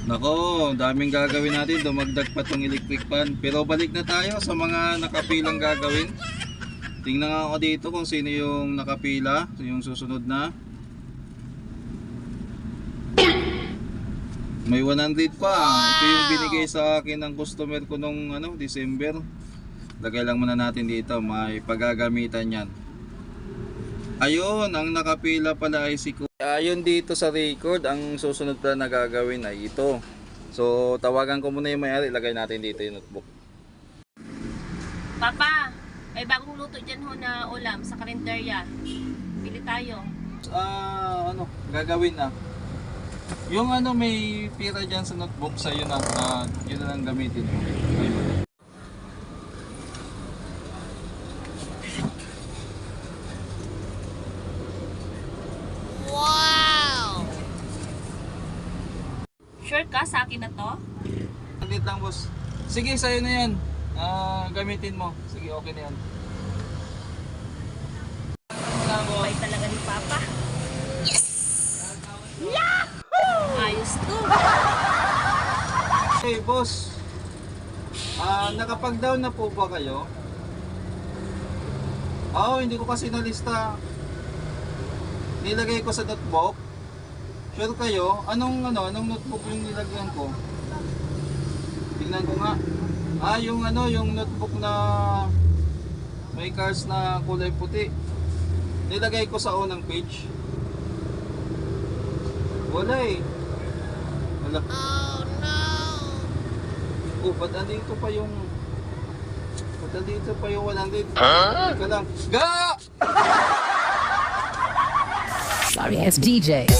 Nako, daming gagawin natin. Dumagdag pa tong electric fan. Pero balik na tayo sa mga nakapilang gagawin. Tingnan nga ako dito kung sino yung nakapila, yung susunod na. May 100 pa. Ito yung binigay sa akin ng customer ko nung December. Lagay lang muna natin dito, may paggagamitan yan. Ayun, ang nakapila pala ay si Ayun dito sa record, ang susunod pala na gagawin ay ito. So tawagan ko muna yung may-ari, lagay natin dito yung notebook. Papa, may bagong luto dyan ho na ulam sa karinderya. Pili tayo. Gagawin na. Yung may pira dyan sa notebook sa'yo na, yun na lang gamitin mo. Ayun. Sure ka sa akin na to? Saglit lang, boss. Sige, sa'yo na yan. Gamitin mo. Sige, okay na yan. Bay talaga ni Papa. Yes! Yahoo! Ayos to. Hey, boss. Nakapag-down na po ba kayo? Hindi ko kasi nalista. Nilagay ko sa notebook. Sure kayo? Anong notebook yung nilagyan ko? Tingnan ko nga. Yung notebook na may cards na kulay puti. Nilagay ko sa unang page. Wala eh. Wala. Oh no. Ba't andito pa yung 100? Teka lang. Ga! Sorry, it's DJ.